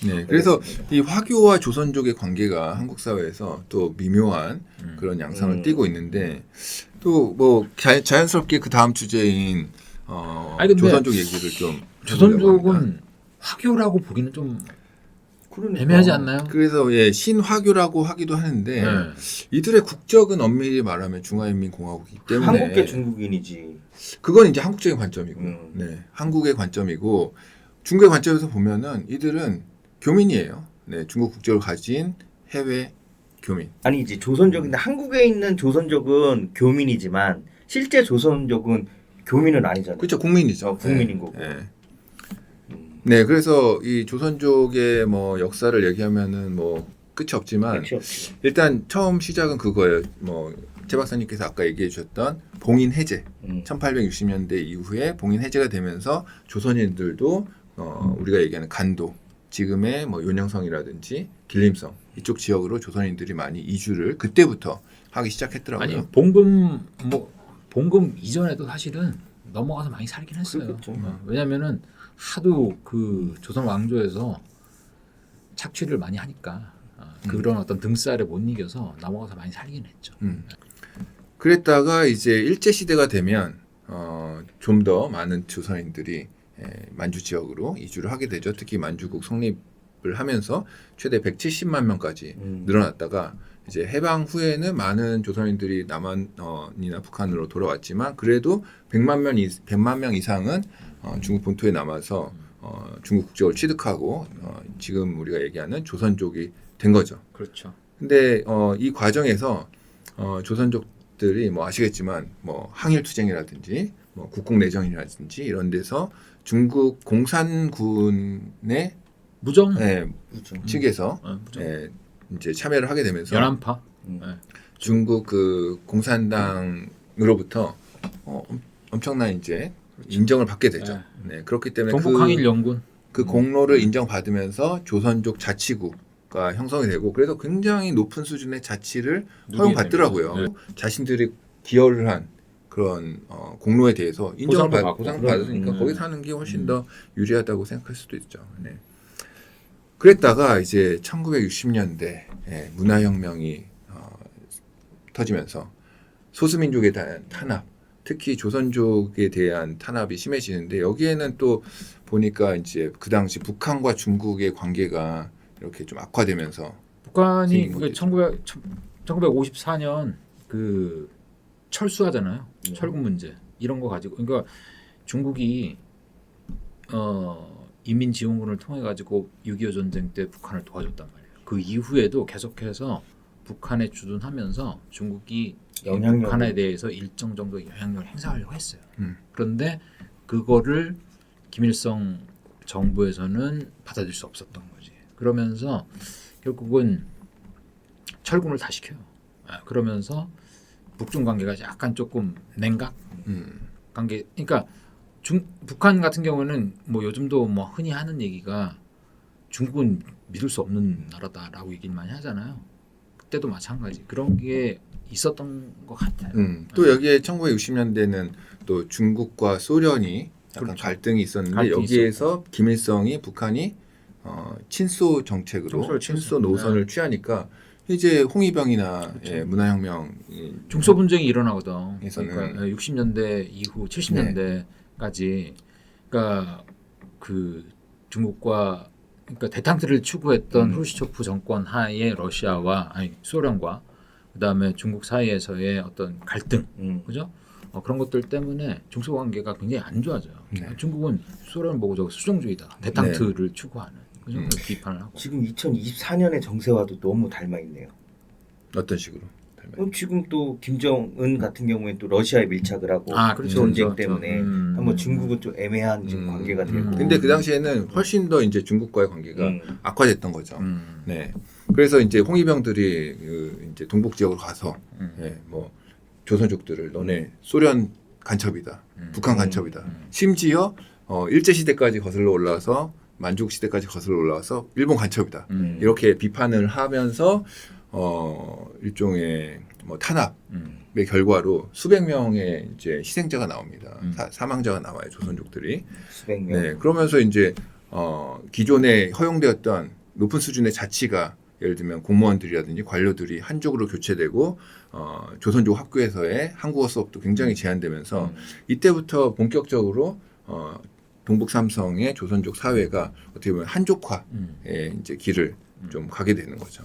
네, 그래서 알겠습니다. 이 화교와 조선족의 관계가 한국 사회에서 또 미묘한 그런 양상을 띠고 있는데 또 뭐 자연스럽게 그 다음 주제인 아니, 근데 조선족 얘기를 좀 해보려고 합니다. 조선족은 화교라고 보기는 좀 그러니까. 애매하지 않나요? 그래서 예, 신화교라고 하기도 하는데 네. 이들의 국적은 엄밀히 말하면 중화인민공화국이기 때문에 한국계 중국인이지. 그건 이제 한국적인 관점이고, 음. 네, 한국의 관점이고 중국의 관점에서 보면은 이들은 교민이에요. 네, 중국 국적을 가진 해외 교민. 아니 이제 조선족인데 한국에 있는 조선족은 교민이지만 실제 조선족은 교민은 아니잖아요. 그렇죠, 국민이죠. 국민인 거고. 네. 네, 그래서 이 조선족의 뭐 역사를 얘기하면은 뭐 끝이 없지만 끝이 없지. 일단 처음 시작은 그거예요. 뭐 최 박사님께서 아까 얘기해 주셨던 봉인 해제. 1860년대 이후에 봉인 해제가 되면서 조선인들도 우리가 얘기하는 간도, 지금의 뭐 윤영성이라든지 길림성 이쪽 지역으로 조선인들이 많이 이주를 그때부터 하기 시작했더라고요. 아니 봉금 이전에도 사실은 넘어가서 많이 살긴 했어요. 그렇겠죠. 왜냐면은 하도 그 조선 왕조에서 착취를 많이 하니까 그런 어떤 등살에 못 이겨서 넘어가서 많이 살긴 했죠. 그랬다가 이제 일제 시대가 되면 좀 더 많은 조선인들이 만주 지역으로 이주를 하게 되죠. 특히 만주국 성립을 하면서 최대 170만 명까지 늘어났다가 이제 해방 후에는 많은 조선인들이 남한이나 북한으로 돌아왔지만 그래도 100만 명 이상은 중국 본토에 남아서 중국 국적을 취득하고 지금 우리가 얘기하는 조선족이 된 거죠. 그렇죠. 근데 이 과정에서 조선족들이 뭐 아시겠지만 뭐 항일투쟁이라든지 뭐 국공내전이라든지 이런 데서 중국 공산군의 무정 측에서 무정. 이제 참여를 하게 되면서 연안파. 중국 그 공산당으로부터 엄청난 이제 인정을 받게 되죠. 네, 그렇기 때문에 동북항일연군 그 공로를 인정받으면서 조선족 자치구가 형성이 되고 그래서 굉장히 높은 수준의 자치를 허용받더라고요. 네. 자신들이 기여를 한 그런 공로에 대해서 인정을 보상도 받으니까 거기 사는 게 훨씬 더 유리하다고 생각할 수도 있죠. 네. 그랬다가 이제 1960년대 문화혁명이 터지면서 소수민족에 대한 탄압, 특히 조선족에 대한 탄압이 심해지는데 여기에는 또 보니까 이제 그 당시 북한과 중국의 관계가 이렇게 좀 악화되면서 북한이 생긴 1954년 그 철수하잖아요. 철군 문제 이런 거 가지고 그러니까 중국이 인민지원군을 통해 가지고 6.25 전쟁 때 북한을 도와줬단 말이에요. 그 이후에도 계속해서 북한에 주둔하면서 중국이 북한에 대해서 일정 정도 영향력을 행사하려고 했어요. 그런데 그거를 김일성 정부에서는 받아들일 수 없었던 거지. 그러면서 결국은 철군을 다 시켜요. 그러면서 북중 관계가 약간 조금 냉각 관계. 그러니까 북한 같은 경우는 뭐 요즘도 뭐 흔히 하는 얘기가 중국은 믿을 수 없는 나라다라고 얘기를 많이 하잖아요. 그때도 마찬가지 그런 게 있었던 것 같아요. 또 여기에 1960년대는 또 중국과 소련이 약간 그렇죠. 갈등이 있었는데 갈등이 여기에서 김일성이 북한이 친소 정책으로 친소 노선을 취하니까 이제 홍위병이나 그렇죠. 문화혁명 중소 분쟁이 일어나거든. 에서는 그러니까 60년대 이후 70년대까지 그러니까 그 중국과 그러니까 대탕트를 추구했던 후르시초프 정권 하에 러시아와 소련과 그다음에 중국 사이에서의 어떤 갈등, 그죠? 그런 것들 때문에 중소 관계가 굉장히 안 좋아져요. 중국은 소련을 보고 저거 수종주의다, 대탕트를 추구하는 그죠? 비판을 하고. 지금 2024년의 정세와도 너무 닮아 있네요. 어떤 식으로? 지금 또 김정은 같은 경우에 또 러시아에 밀착을 하고 그렇죠, 전쟁 그렇죠. 때문에 한번 중국은 좀 애매한 지금 관계가 되고. 근데 그 당시에는 훨씬 더 이제 중국과의 관계가 악화됐던 거죠. 네. 그래서 이제 홍위병들이 이제 동북 지역으로 가서 뭐 조선족들을 너네 소련 간첩이다, 북한 간첩이다. 심지어 일제 시대까지 거슬러 올라와서 만주국 시대까지 거슬러 올라와서 일본 간첩이다. 이렇게 비판을 하면서 일종의 뭐 탄압의 결과로 수백 명의 이제 희생자가 나옵니다. 사망자가 나와요, 조선족들이. 수백 명. 네, 그러면서 이제 기존에 허용되었던 높은 수준의 자치가 예를 들면 공무원들이라든지 관료들이 한쪽으로 교체되고 조선족 학교에서의 한국어 수업도 굉장히 제한되면서 이때부터 본격적으로 동북 삼성의 조선족 사회가 어떻게 보면 한족화의 이제 길을 좀 가게 되는 거죠.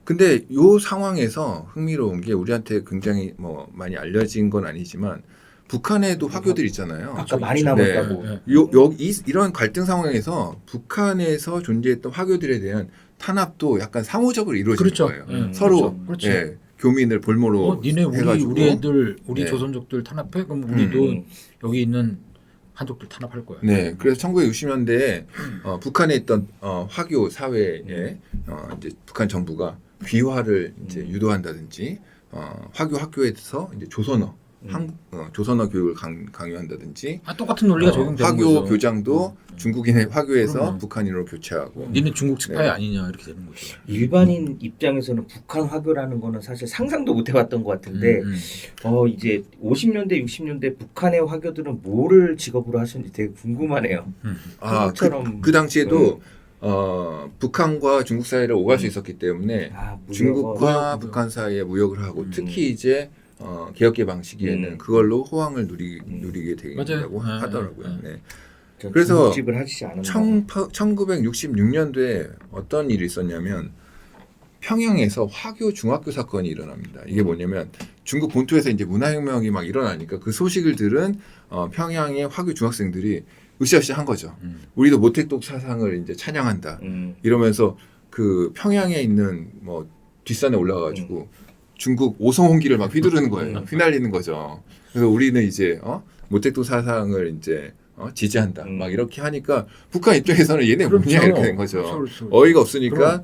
근데 이 상황에서 흥미로운 게 우리한테 굉장히 뭐 많이 알려진 건 아니지만 북한에도 화교들 있잖아요. 아까 많이 남았다고. 이런 갈등 상황에서 북한에서 존재했던 화교들에 대한 탄압도 약간 상호적으로 이루어지는 그렇죠. 거예요. 서로 그렇죠. 예, 교민을 볼모로 니네 해가지고 우리 애들 우리 네. 조선족들 탄압해? 그럼 우리도 여기 있는 한족들 탄압할 거야. 네, 그래서 1960년대에 북한에 있던 화교 사회에 이제 북한 정부가 귀화를 이제 유도한다든지 화교 학교에서 이제 조선어 조선어 교육을 강요한다든지 똑같은 논리가 적용되는 화교 거죠. 교장도 중국인의 화교에서 그럼요. 북한인으로 교체하고 니네 중국 스파이 네. 아니냐 이렇게 되는 거죠. 일반인 입장에서는 북한 화교라는 거는 사실 상상도 못 해봤던 것 같은데 이제 50년대 60년대 북한의 화교들은 뭐를 직업으로 하셨는지 되게 궁금하네요. 한국처럼 그 당시에도 북한과 중국 사이를 오갈 수 있었기 때문에 중국과 북한 사이에 무역을 하고 특히 이제 개혁개방 시기에는 그걸로 호황을 누리게 된다고 하더라고요. 네. 그래서 집을 하시지 않은 1966년도에 어떤 일이 있었냐면 평양에서 화교 중학교 사건이 일어납니다. 이게 뭐냐면 중국 본토에서 이제 문화혁명이 막 일어나니까 그 소식을 들은 평양의 화교 중학생들이 으쌰으쌰한 거죠. 우리도 모택동 사상을 이제 찬양한다. 이러면서 그 평양에 있는 뭐 뒷산에 올라가가지고 중국 오성홍기를 막 휘두르는 거예요. 휘날리는 거죠. 그래서 우리는 이제 모택동 사상을 이제 지지한다. 막 이렇게 하니까 북한 입장에서는 얘네 그렇죠. 뭐냐 이렇게 된 거죠. 그렇죠. 어이가 없으니까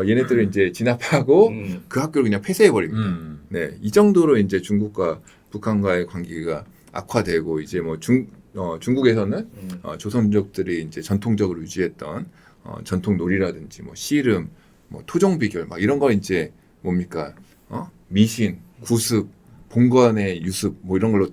얘네들을 이제 진압하고 그 학교를 그냥 폐쇄해 버립니다. 네, 이 정도로 이제 중국과 북한과의 관계가 악화되고 이제 뭐 중국에서는 조선족들이 이제 전통적으로 유지했던 전통 놀이라든지 뭐 씨름, 뭐 토종 비결 막 이런 거 이제 뭡니까 미신, 구습, 봉건의 유습 뭐 이런 걸로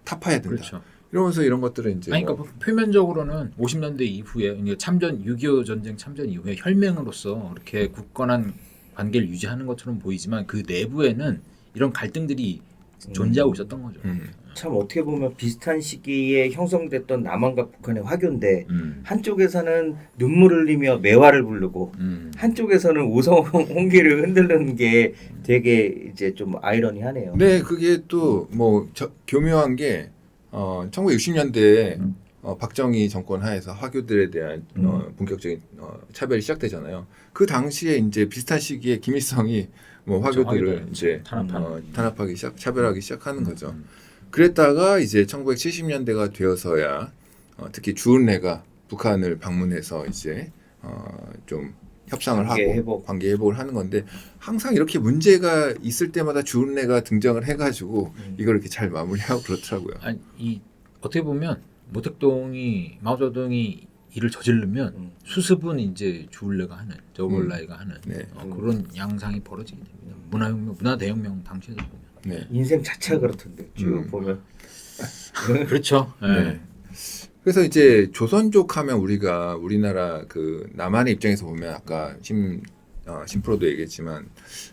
타파해야 된다. 그렇죠. 이러면서 이런 것들은 이제 그러니까 표면적으로는 50년대 이후에 참전 6.25 전쟁 참전 이후에 혈맹으로서 이렇게 굳건한 관계를 유지하는 것처럼 보이지만 그 내부에는 이런 갈등들이 존재하고 있었던 거죠. 참 어떻게 보면 비슷한 시기에 형성됐던 남한과 북한의 화교인데 한쪽에서는 눈물을 흘리며 매화를 부르고 한쪽에서는 오성홍기를 흔들는 게 되게 이제 좀 아이러니하네요. 네, 그게 또 뭐 교묘한 게 1960년대에 박정희 정권 하에서 화교들에 대한 본격적인 차별이 시작되잖아요. 그 당시에 이제 비슷한 시기에 김일성이 뭐 화교들을 이제 탄압하기 차별하기 시작하는 거죠. 그랬다가 이제 1970년대가 되어서야 특히 주은래가 북한을 방문해서 이제 좀 협상을 하고 관계 회복을 하는 건데 항상 이렇게 문제가 있을 때마다 주은래가 등장을 해가지고 이걸 이렇게 잘 마무리하고 그렇더라고요. 아니, 어떻게 보면 모택동이 마오쩌둥이 일을 저지르면 수습은 이제 주을래가 하는 저벌라이가 하는 그런 양상이 벌어지게 됩니다. 문화 대혁명 당시에도 보면. 네. 인생 자체가 그렇던데 쭉 보면. 그렇죠. 네. 그래서 이제 조선족 하면 우리나라 그 남한의 입장에서 보면 아까 심프로도 얘기했지만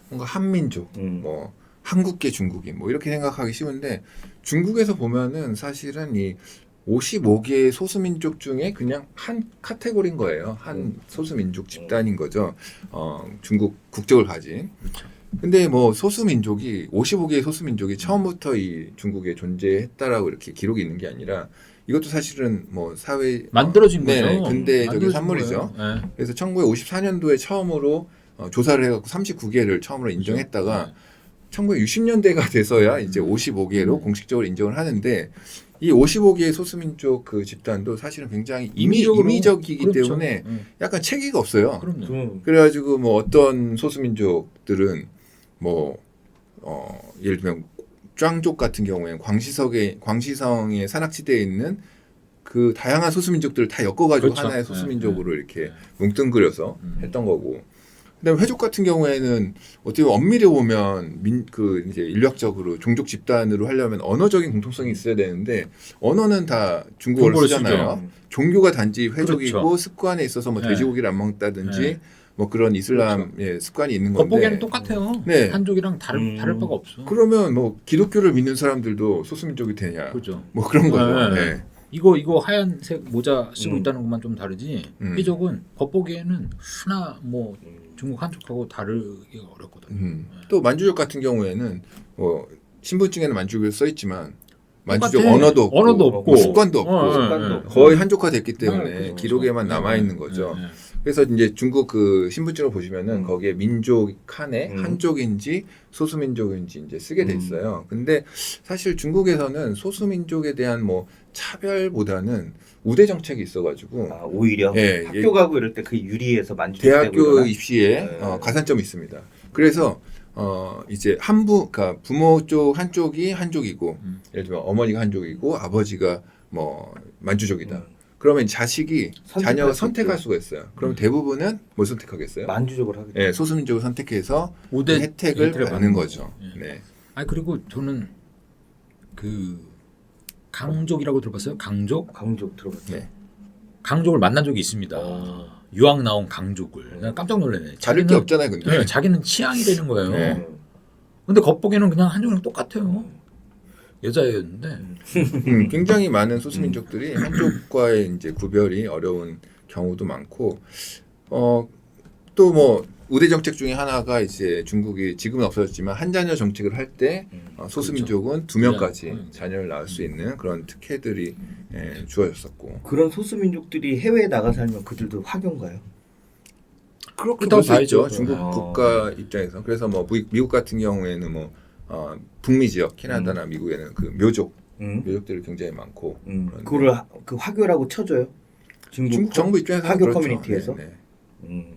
뭔가 한민족, 뭐 한국계 중국인 뭐 이렇게 생각하기 쉬운데 중국에서 보면은 사실은 이 55개의 소수민족 중에 그냥 한 카테고리인 거예요. 한 소수민족 집단인 거죠. 중국 국적을 가진. 그렇죠. 근데 뭐 소수민족이 55개의 소수민족이 처음부터 이 중국에 존재했다라고 이렇게 기록이 있는 게 아니라 이것도 사실은 뭐 사회 만들어진 거죠. 근대적인 산물이죠. 네. 그래서 1954년도에 처음으로 조사를 해갖고 39개를 처음으로 인정했다가 1960년대가 돼서야 이제 55개로 공식적으로 인정을 하는데 이 55개의 소수민족 그 집단도 사실은 굉장히 임의적이기 그렇죠. 때문에 약간 체계가 없어요. 그럼요. 그래가지고 뭐 어떤 소수민족들은 뭐 예를 들면 짱족 같은 경우에는 광시성의 산악지대에 있는 그 다양한 소수민족들을 다 엮어가지고 그렇죠. 하나의 소수민족으로 이렇게 뭉뚱그려서 했던 거고 그다음에 회족 같은 경우에는 어떻게 보면 엄밀히 보면 그 이제 인류학적으로 종족 집단으로 하려면 언어적인 공통성이 있어야 되는데 언어는 다 중국어를 중국어를 쓰잖아요. 쓰죠. 종교가 단지 회족이고 그렇죠. 습관에 있어서 뭐 네. 돼지고기를 안 먹다든지 네. 뭐 그런 이슬람의 습관이 있는 건데 겉보기에는 똑같아요. 네. 한족이랑 다를 바가 없어. 그러면 뭐 기독교를 믿는 사람들도 소수민족이 되냐? 그죠. 뭐 그런 거죠. 네. 네. 이거 하얀색 모자 쓰고 있다는 것만 좀 다르지. 회족은 겉보기에는 하나 뭐 중국 한족하고 다르기가 어렵거든요. 또 만주족 같은 경우에는 뭐 신분증에는 만주족이 써 있지만 만주족 똑같아. 언어도 없고, 언어도 없고. 뭐 습관도 없고 습관도 없고. 거의 한족화됐기 때문에 그렇죠. 기록에만 남아 있는 거죠. 그래서 이제 중국 그 신분증을 보시면은 거기에 민족 칸에 한족인지 소수민족인지 이제 쓰게 돼 있어요. 근데 사실 중국에서는 소수민족에 대한 뭐 차별보다는 우대 정책이 있어가지고 아, 오히려 예, 학교 가고 이럴 때 그 유리에서 만주되고 대학교 그러나? 입시에 네. 가산점이 있습니다. 그래서 이제 그러니까 부모 쪽 한쪽이 한족이고 예를 들면 어머니가 한족이고 아버지가 뭐 만주족이다. 그러면 자식이 자녀가 선택할 수가 있어요. 그럼 대부분은 뭘 선택하겠어요? 만주족을 하게 네, 소수민족을 선택해서 우대 혜택을 혜택을 받는 거죠. 예. 네. 아니 그리고 저는 그 강족이라고 들어봤어요? 강족? 강족 들어봤죠. 네. 강족을 만난 적이 있습니다. 유학 나온 강족을. 난 깜짝 놀랐네. 다를 게 없잖아요, 근데. 네, 자기는 취향이 되는 거예요. 네. 근데 겉보기에는 그냥 한족이랑 똑같아요. 여자애였는데 굉장히 많은 소수민족들이 한족과의 이제 구별이 어려운 경우도 많고, 또 뭐 우대 정책 중에 하나가 이제 중국이 지금은 없어졌지만 한 자녀 정책을 할 때 소수민족은 2명까지 자녀를 낳을 수 있는 그런 특혜들이 주어졌었고. 그런 소수민족들이 해외에 나가 살면 그들도 화교인가요? 그렇게 그렇다고 볼 수 있죠. 봐야죠. 중국 국가 입장에서. 그래서 뭐 미국 같은 경우에는 뭐 북미 지역, 캐나다나 미국에는 그 묘족들이 굉장히 많고. 그거를 그 화교라고 쳐줘요? 중국 정부 입장에서 화교 그렇죠. 커뮤니티에서? 네, 네.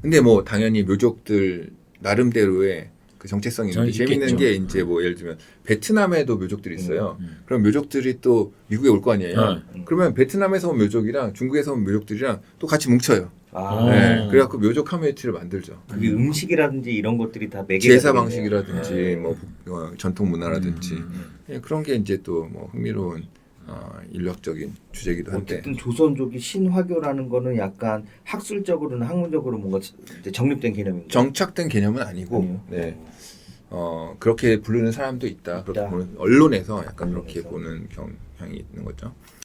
근데 뭐 당연히 묘족들 나름대로의 그 정체성이 있는데 재밌는 게 이제 뭐 예를 들면 베트남에도 묘족들이 있어요. 그럼 묘족들이 또 미국에 올 거 아니에요. 그러면 베트남에서 온 묘족이랑 중국에서 온 묘족들이랑 또 같이 뭉쳐요. 네. 그래갖고 묘족 커뮤니티를 만들죠. 그게 음식이라든지 이런 것들이 다 매개가 제사 되겠네요. 방식이라든지 뭐 전통 문화라든지 그런 게 이제 또 뭐 흥미로운 인력적인 주제이기도 한데. 어쨌든 조선족이 신화교라는 거는 약간 학술적으로는 학문적으로 뭔가 이제 정립된 개념인가요? 정착된 개념은 아니고, 아니요? 네. 그렇게 부르는 사람도 있다. 그렇게 있다. 보는, 언론에서 약간 그렇게 언론에서. 보는 경향이 있는 거죠.